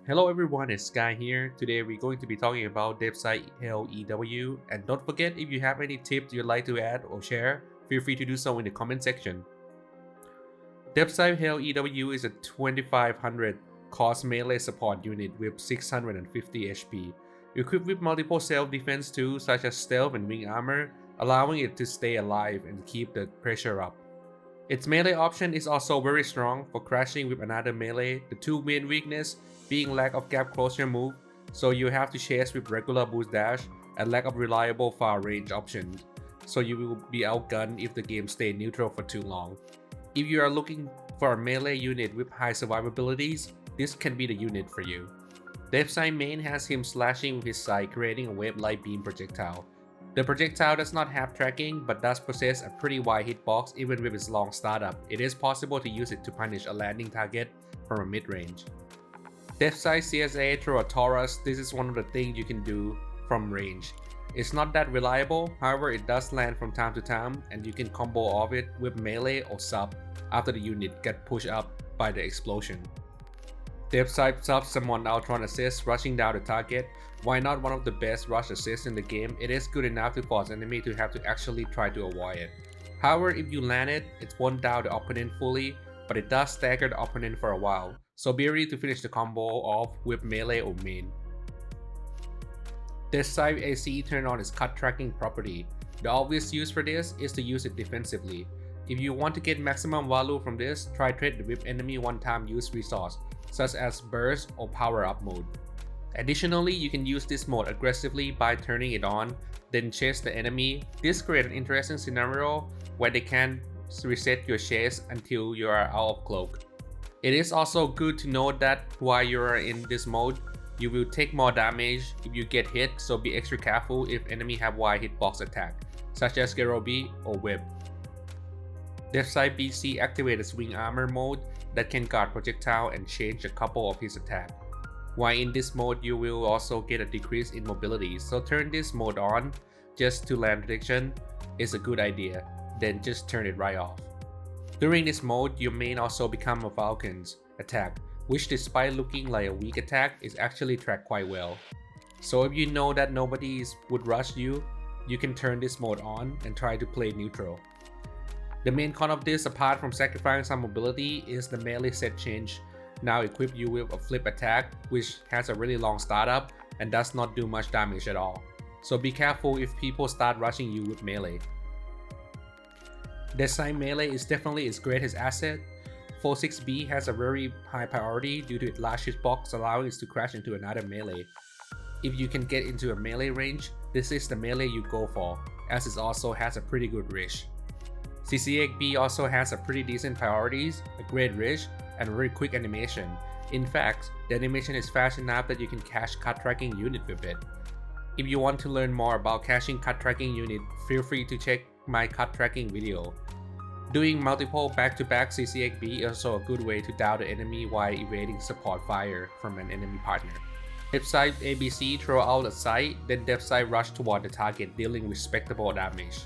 Hello everyone, it's Sky here. Today we're going to be talking about Deathscythe LEW, and don't forget, if you have any tips you'd like to add or share, feel free to do so in the comment section. Deathscythe LEW is a 2500 cost melee support unit with 650 HP, equipped with multiple self-defense tools such as stealth and wing armor, allowing it to stay alive and keep the pressure up. Its melee option is also very strong for crashing with another melee, the two main weakness being lack of gap closure move, so you have to chase with regular boost dash, and lack of reliable far range options, so you will be outgunned if the game stays neutral for too long. If you are looking for a melee unit with high survivabilities, this can be the unit for you. Deathscythe main has him slashing with his scythe, creating a wave light beam projectile. The projectile does not have tracking but does possess a pretty wide hitbox even with its long startup. It is possible to use it to punish a landing target from a mid-range. Deathscythe CSA through a Taurus, this is one of the things you can do from range. It's not that reliable, however it does land from time to time and you can combo off it with melee or sub after the unit gets pushed up by the explosion. Deathscythe subs someone Outrun assist rushing down the target. Why not one of the best rush assists in the game? It is good enough to force enemy to have to actually try to avoid it. However, if you land it, it won't down the opponent fully, but it does stagger the opponent for a while, so be ready to finish the combo off with melee or main. Deathscythe AC turn on its cut tracking property. The obvious use for this is to use it defensively. If you want to get maximum value from this, try trade it with enemy one-time use resource, such as burst or power up mode. Additionally, you can use this mode aggressively by turning it on, then chase the enemy. This creates an interesting scenario where they can reset your chase until you are out of cloak. It is also good to know that while you are in this mode, you will take more damage if you get hit, so be extra careful if enemy have wide hitbox attack, such as Gerobi or Web. Deathscythe BC activates wing armor mode that can guard projectile and change a couple of his attack. While in this mode, you will also get a decrease in mobility, so turn this mode on just to land protection is a good idea, then just turn it right off. During this mode, your main also become a Falcon's attack, which despite looking like a weak attack is actually tracked quite well. So if you know that nobody would rush you, you can turn this mode on and try to play neutral. The main con of this, apart from sacrificing some mobility, is the melee set change now equip you with a flip attack, which has a really long startup and does not do much damage at all. So be careful if people start rushing you with melee. Deathscythe melee is definitely its greatest asset. 46B has a very high priority due to its large hitbox, allowing it to crash into another melee. If you can get into a melee range, this is the melee you go for, as it also has a pretty good reach. CCXB also has a pretty decent priorities, a great reach, and a very quick animation. In fact, the animation is fast enough that you can cache cut tracking unit with it. If you want to learn more about caching cut tracking unit, feel free to check my cut tracking video. Doing multiple back-to-back CCXB is also a good way to down the enemy while evading support fire from an enemy partner. Deathscythe ABC throw out a sight, then Deathscythe rush toward the target, dealing respectable damage.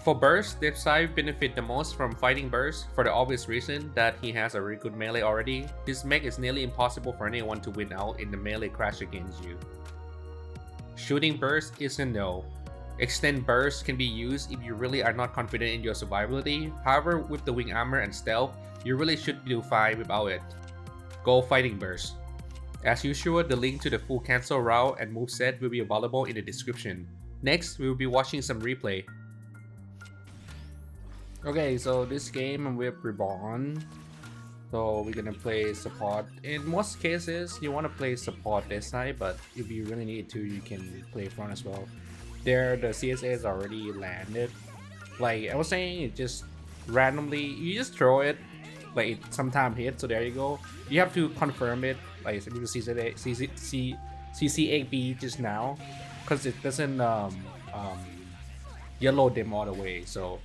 For burst, Deathscythe benefit the most from fighting burst for the obvious reason that he has a very good melee already. This mech is nearly impossible for anyone to win out in the melee crash against you. Shooting burst is a no. Extend burst can be used if you really are not confident in your survivability. However, with the wing armor and stealth, you really should do fine without it. Go fighting burst. As usual, the link to the full cancel route and moveset will be available in the description. Next, we will be watching some replay. Okay, so this game I'm with Reborn. So we're gonna play support. In most cases, you want to play support this side, but if you really need to, you can play front as well. There, the CSA is already landed. Like I was saying, it just randomly, you just throw it, like it sometimes hits, so there you go. You have to confirm it, like the CCXB just now, because it doesn't yellow them all the way, so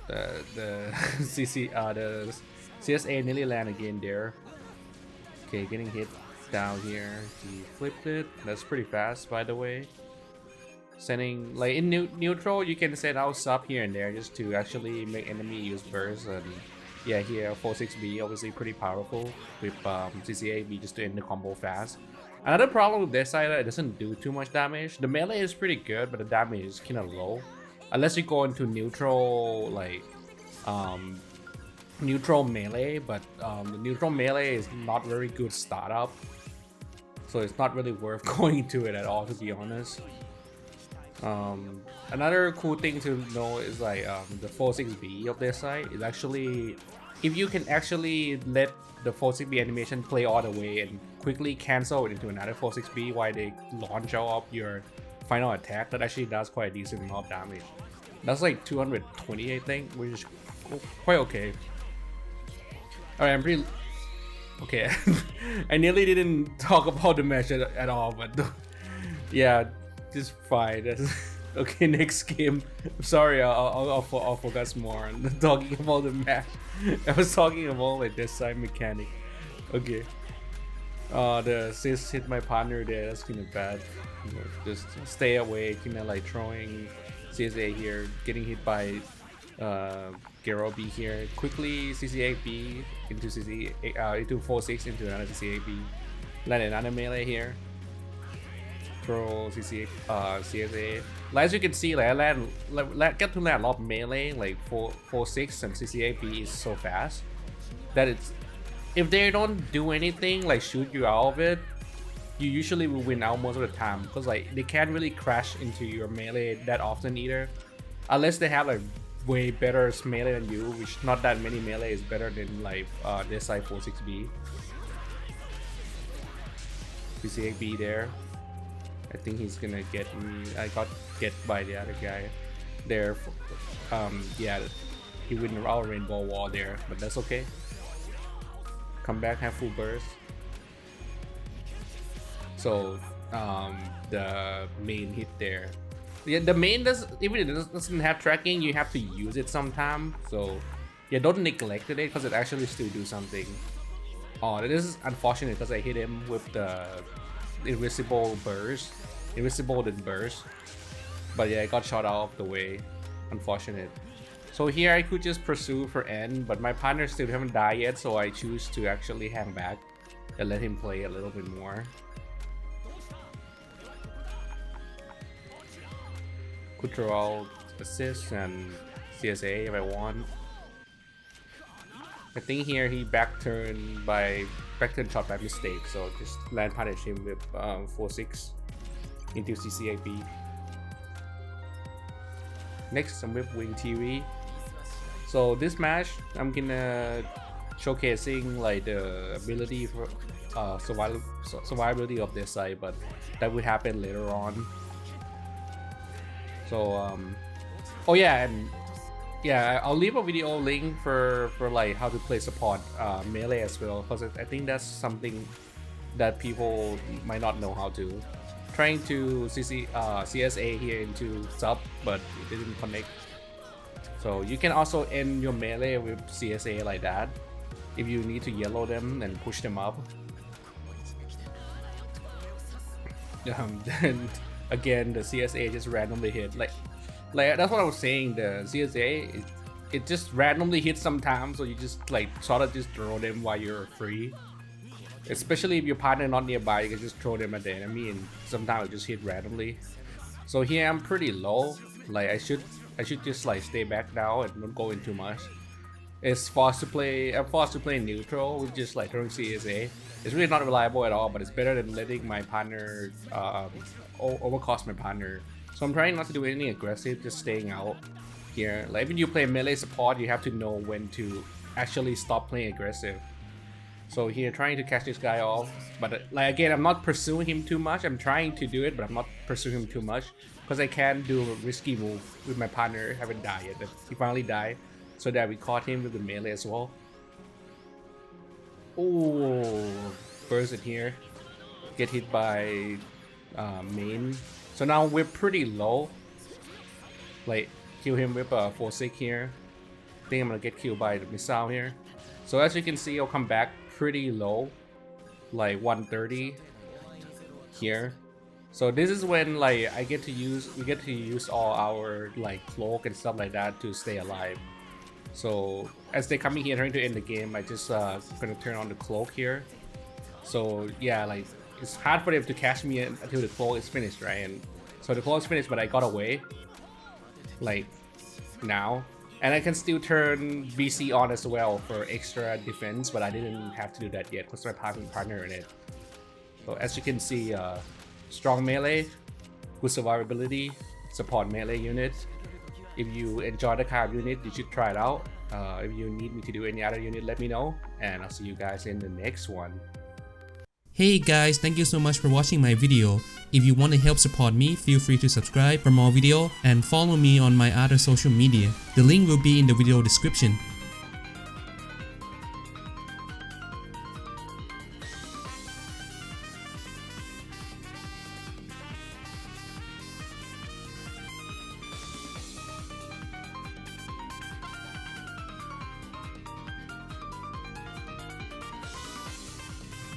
the CSA nearly land again there. Okay, getting hit down here. He flipped it. That's pretty fast, by the way. Sending, like in neutral, you can send out sub here and there just to actually make enemy use burst and yeah, here 4-6B obviously pretty powerful with CCAB just to end the combo fast. Another problem with Deathscythe, it doesn't do too much damage. The melee is pretty good, but the damage is kind of low. Unless you go into neutral, like, neutral melee, but the neutral melee is not very good startup. So it's not really worth going into it at all, to be honest. Another cool thing to know is like the 4-6B of this side is actually, if you can actually let the 4-6B animation play all the way and quickly cancel it into another 4-6B while they launch out your final attack, that actually does quite a decent amount of damage. That's like 220, I think, which is quite okay. Alright, I'm pretty... Okay, I nearly didn't talk about the match at all, but yeah, just fine. Okay, next game. Sorry, I'll focus more on talking about the match. I was talking about like this side mechanic. Okay. The assist hit my partner there. That's kind of bad. You know, just stay away. Kind of like throwing CSA here, getting hit by Gero B here. Quickly CCAB into into 4-6 into another CCAB. Land another melee here. Throw CSA. Like, as you can see, like I get to land a lot of melee, like 4-6 and CCAB is so fast that it's, if they don't do anything like shoot you out of it, you usually will win out most of the time, because like they can't really crash into your melee that often either, unless they have like way better melee than you, which not that many melee is better than like this side 4-6B. CCAB there. I think he's gonna get me. I got get by the other guy there. Yeah, he win our rainbow wall there, but that's okay. Come back, have full burst. So the main hit there. Yeah, the main doesn't have tracking. You have to use it sometime. So yeah, don't neglect it because it actually still do something. Oh, this is unfortunate because I hit him with the invisible burst. Invisible then burst. But yeah, I got shot out of the way. Unfortunate. So here I could just pursue for end, but my partner still haven't died yet, so I choose to actually hang back and let him play a little bit more. Could throw out assist and CSA if I want. I think here he back turn shot by mistake, so just land punish him with 4-6 into CCAB. Next, I'm with Wing TV. So this match, I'm gonna showcasing like the ability for survivability of this side, but that would happen later on. So oh yeah, and yeah, I'll leave a video link for like how to play support melee as well, because I think that's something that people might not know how to. Trying to CSA here into sub, but it didn't connect. So you can also end your melee with CSA like that if you need to yellow them and push them up. Then again, the CSA just randomly hit. Like that's what I was saying. The CSA, it just randomly hits sometimes, so you just like sort of just throw them while you're free. Especially if your partner not nearby, you can just throw them at the enemy, and sometimes it just hit randomly. So here I'm pretty low. Like I should just like stay back now and not go in too much. It's forced to play. I'm forced to play neutral with just like throwing CSA. It's really not reliable at all, but it's better than letting my partner overcost my partner. So I'm trying not to do anything aggressive, just staying out here. Like when you play melee support, you have to know when to actually stop playing aggressive. So here, trying to catch this guy off, but like again, I'm not pursuing him too much. I'm trying to do it, but I'm not pursuing him too much because I can do a risky move with my partner. Haven't died yet, but he finally died, so that we caught him with the melee as well. Oh, burst it here, get hit by main. So now we're pretty low. Like kill him with a 4-6 here. I think I'm gonna get killed by the missile here. So as you can see, I'll come back pretty low, like 130 here. So this is when like we get to use all our like cloak and stuff like that to stay alive. So as they coming here trying to end the game, I just gonna turn on the cloak here. So yeah, like it's hard for them to catch me until the cloak is finished, right? And so the cloak is finished, but I got away like now, and I can still turn BC on as well for extra defense, but I didn't have to do that yet because my partner in it. So as you can see, strong melee, good survivability, support melee unit. If you enjoy the kind of unit, you should try it out. If you need me to do any other unit, let me know, and I'll see you guys in the next one. Hey guys, thank you so much for watching my video. If you want to help support me, feel free to subscribe for more video and follow me on my other social media. The link will be in the video description.